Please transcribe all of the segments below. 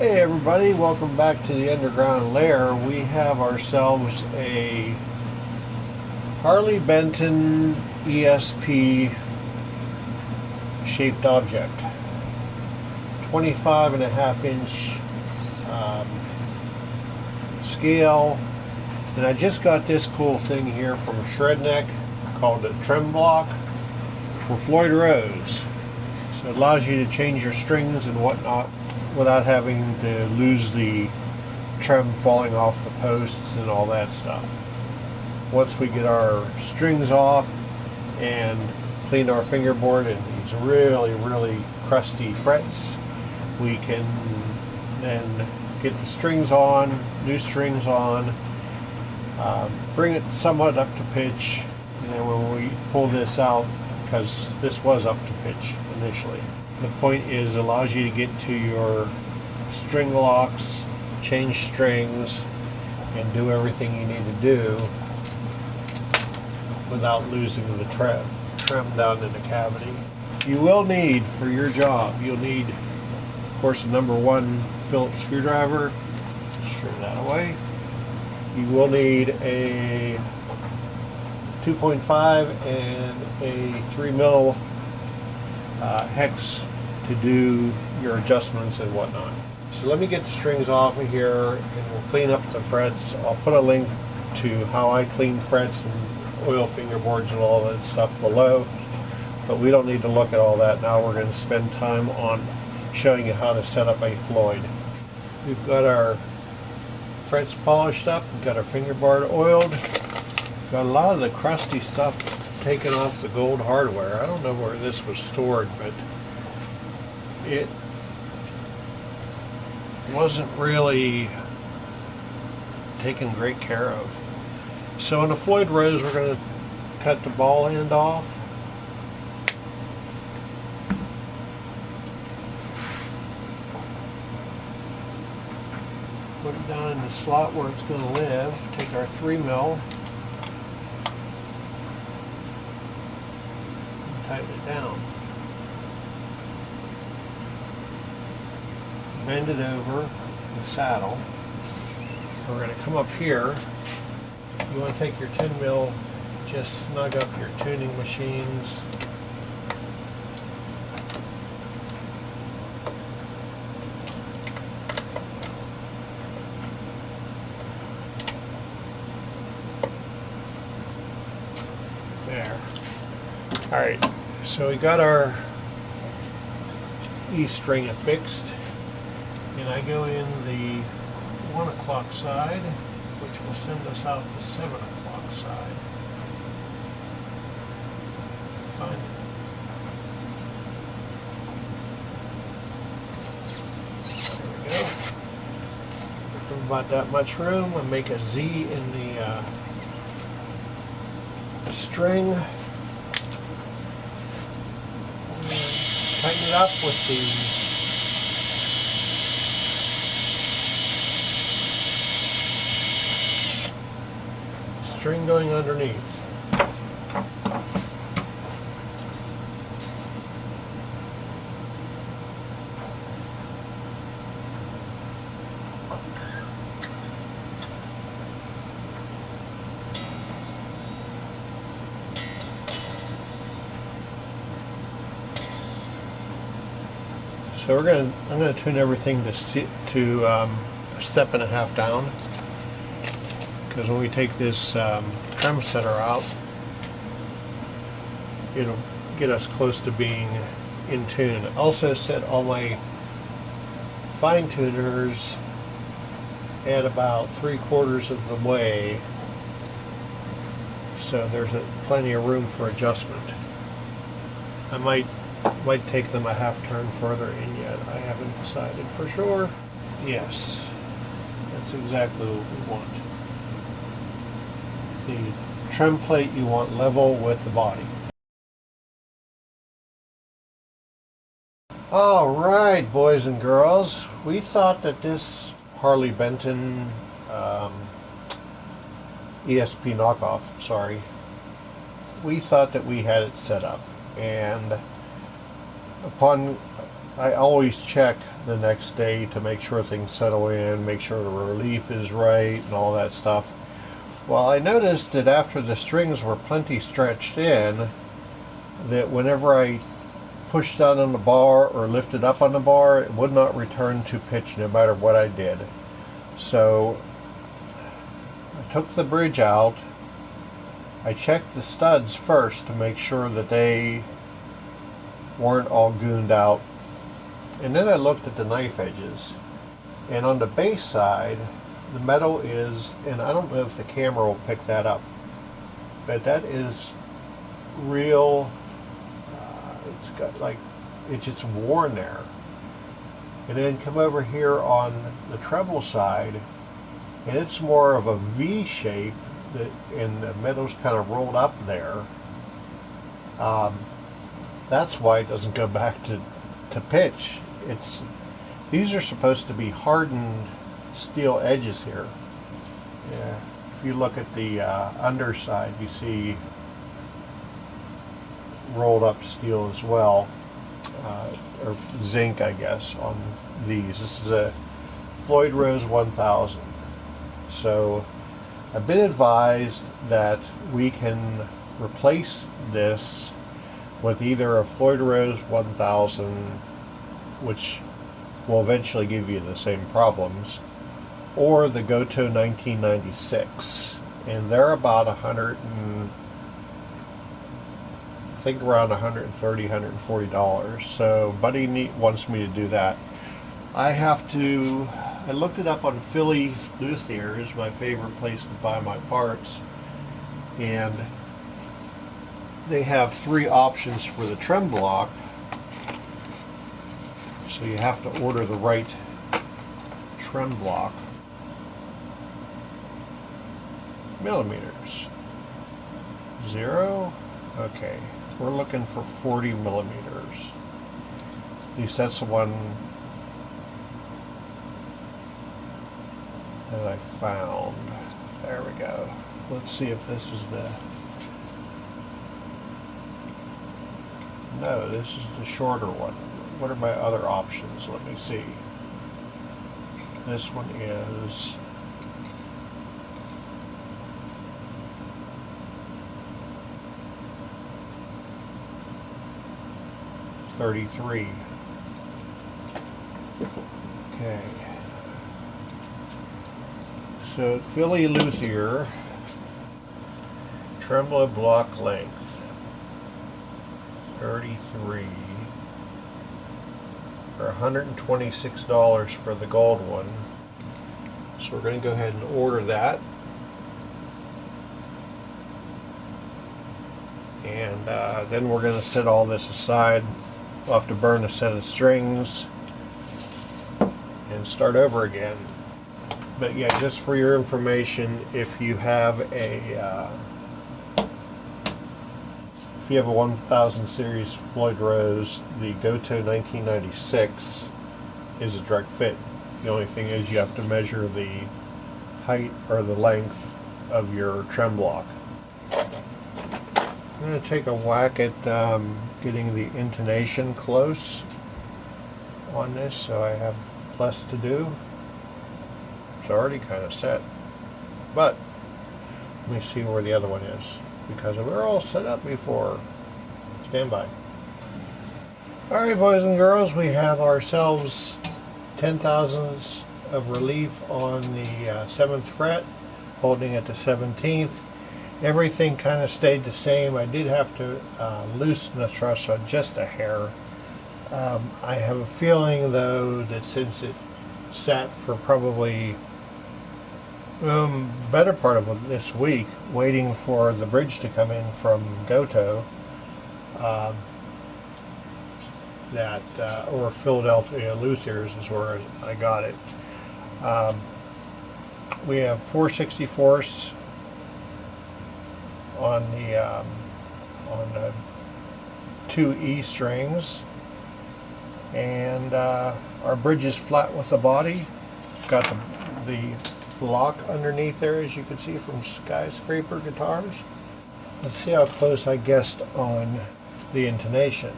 Hey everybody, welcome back to the underground lair. We have ourselves a Harley Benton ESP shaped object. 25.5 inch scale. And I just got this cool thing here from Shredneck called a trim block for Floyd Rose. So it allows you to change your strings and whatnot without having to lose the trim falling off the posts and all that stuff. Once we get our strings off and clean our fingerboard and these really crusty frets, we can then get the strings on, new strings on, bring it somewhat up to pitch, and then when we pull this out, because this was up to pitch initially, the point is it allows you to get to your string locks, change strings, and do everything you need to do without losing the trim down in the cavity. You will need, for your job, you'll need, of course, a #1 Phillips screwdriver. Straighten that away. You will need a 2.5 and a 3mm hex to do your adjustments and whatnot. So let me get the strings off of here and we'll clean up the frets. I'll put a link to how I clean frets and oil fingerboards and all that stuff below, but we don't need to look at all that now. We're going to spend time on showing you how to set up a Floyd. We've got our frets polished up, we've got our fingerboard oiled, got a lot of the crusty stuff taken off the gold hardware. I don't know where this was stored, but it wasn't really taken great care of. So in the Floyd Rose, we're going to cut the ball end off. Put it down in the slot where it's going to live. Take our 3mm. Tighten it down. Bend it over the saddle. We're going to come up here. You want to take your 10mm, just snug up your tuning machines. There. Alright, so we got our E string affixed. And I go in the 1 o'clock side, which will send us out the 7 o'clock side. Find it. There we go. Give them about that much room and make a Z in the string. And tighten it up with the string going underneath. So I'm going to tune everything to a 1.5 steps down. Because when we take this trim setter out, it'll get us close to being in tune. I also set all my fine tuners at about 3/4 of the way, so there's plenty of room for adjustment. I might take them a half turn further in yet. I haven't decided for sure. Yes, that's exactly what we want. The trim plate you want level with the body. Alright, boys and girls, we thought that this Harley Benton ESP knockoff, we thought that we had it set up, and upon I always check the next day to make sure things settle in, make sure the relief is right and all that stuff. Well, I noticed that after the strings were plenty stretched in, that whenever I pushed down on the bar or lifted up on the bar, it would not return to pitch no matter what I did. So I took the bridge out. I checked the studs first to make sure that they weren't all gooned out. And then I looked at the knife edges. And on the base side, the metal is, and I don't know if the camera will pick that up, but that is real. It's got like, it's just worn there. And then come over here on the treble side, and it's more of a V shape, and the metal's kind of rolled up there. That's why it doesn't go back to pitch. These are supposed to be hardened steel edges here. Yeah. If you look at the underside, you see rolled up steel as well, or zinc, I guess, on these. This is a Floyd Rose 1000. So I've been advised that we can replace this with either a Floyd Rose 1000, which will eventually give you the same problems, or the Gotoh 1996. And they're about I think around $130, $140. So Buddy wants me to do that. I looked it up on Philly Luthier, is my favorite place to buy my parts, and they have 3 options for the trem block. So you have to order the right trem block. Millimeters. 0? Okay. We're looking for 40 millimeters. At least that's the one that I found. There we go. Let's see if this is the... No, this is the shorter one. What are my other options? Let me see. This one is... $33. Okay. So Philly Luthier tremolo block length 33 for $126 for the gold one. So we're going to go ahead and order that. And then we're going to set all this aside. We'll have to burn a set of strings and start over again. But yeah, just for your information, if you have a 1000 series Floyd Rose, the Gotoh 1996 is a direct fit. The only thing is you have to measure the height or the length of your trem block. I'm going to take a whack at getting the intonation close on this, so I have less to do. It's already kind of set, but let me see where the other one is, because we're all set up before. Stand by. Alright, boys and girls, we have ourselves 10 thousandths of relief on the 7th fret, holding at the 17th. Everything kind of stayed the same. I did have to loosen the truss just a hair. I have a feeling, though, that since it sat for probably better part of this week, waiting for the bridge to come in from Gotoh, or Philadelphia Luthiers is where I got it. We have 4/64 on the 2 E strings, and our bridge is flat with the body. Got the block underneath there, as you can see from Skyscraper Guitars. Let's see how close I guessed on the intonation.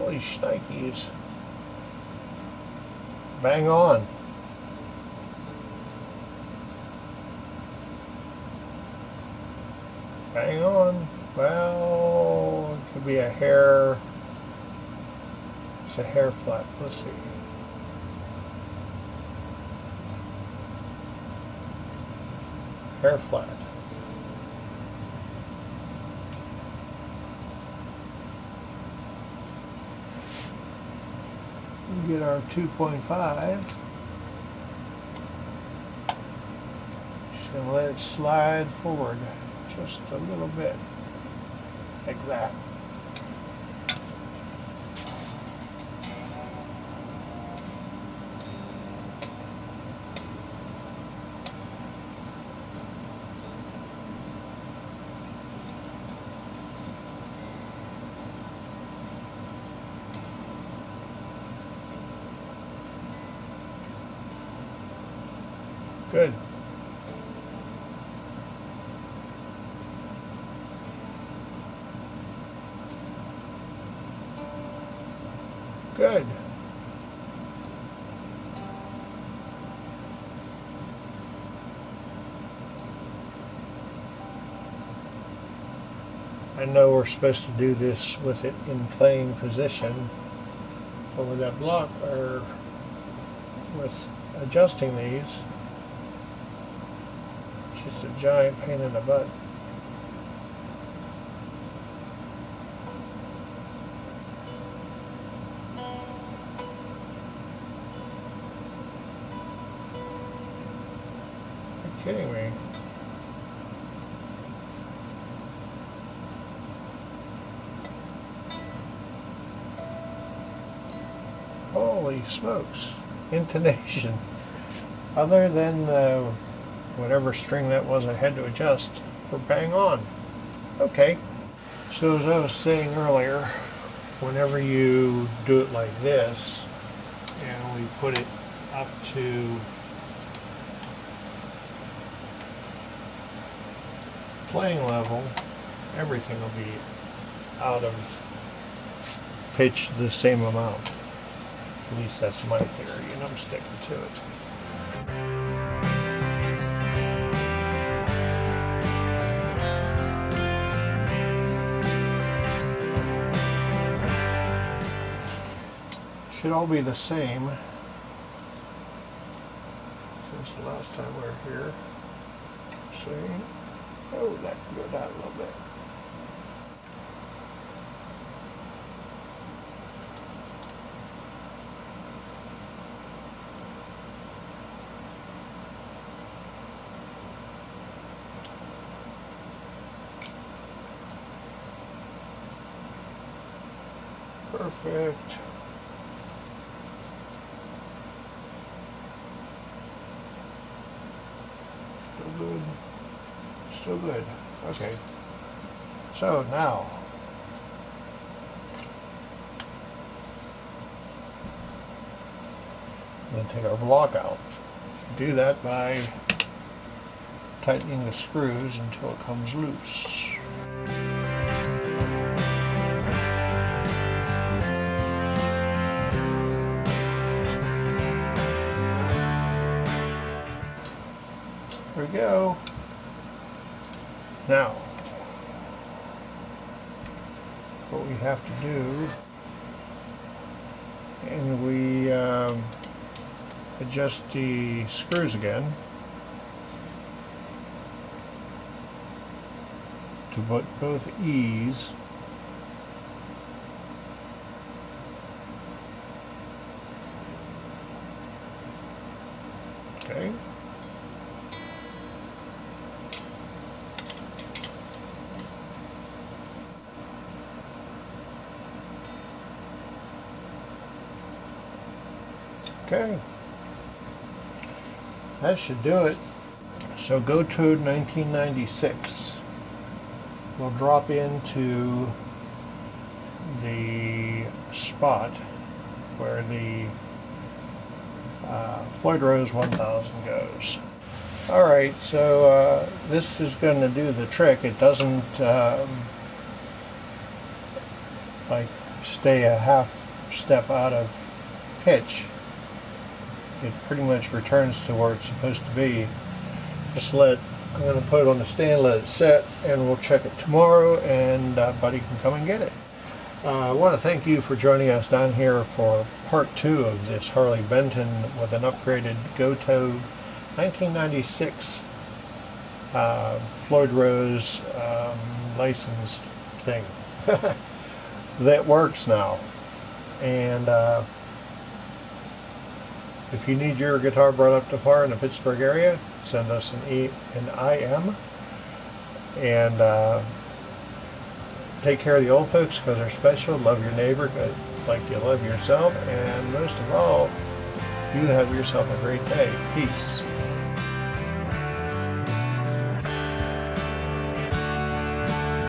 Holy shnikes. Bang on. Bang on. Well, it could be a hair. It's a hair flat. Let's see. Hair flat. We get our 2.5. Just gonna let it slide forward just a little bit, like that. Good. Good. I know we're supposed to do this with it in playing position, but with that block, or with adjusting these, it's just a giant pain in the butt. Kidding me. Holy smokes. Intonation. Other than whatever string that was I had to adjust, we're bang on. Okay. So as I was saying earlier, whenever you do it like this, and we put it up to playing level, everything will be out of pitch the same amount. At least that's my theory, and I'm sticking to it. Should all be the same since the last time we were here. See? Oh, that can go down a little bit. Perfect. Still good. Still good. Okay. So now, then take our block out. Do that by tightening the screws until it comes loose. There we go. Now, what we have to do, and we adjust the screws again to put both E's okay. Okay, that should do it. So Gotoh 1996 will drop into the spot where the Floyd Rose 1000 goes. Alright, so this is going to do the trick. It doesn't like stay a half step out of pitch, it pretty much returns to where it's supposed to be. I'm going to put it on the stand, let it set, and we'll check it tomorrow, and Buddy can come and get it. I want to thank you for joining us down here for part 2 of this Harley Benton with an upgraded Gotoh 1996 Floyd Rose licensed thing that works now. And if you need your guitar brought up to par in the Pittsburgh area, send us an IM, and take care of the old folks because they're special. Love your neighbor like you love yourself, and most of all, you have yourself a great day. Peace.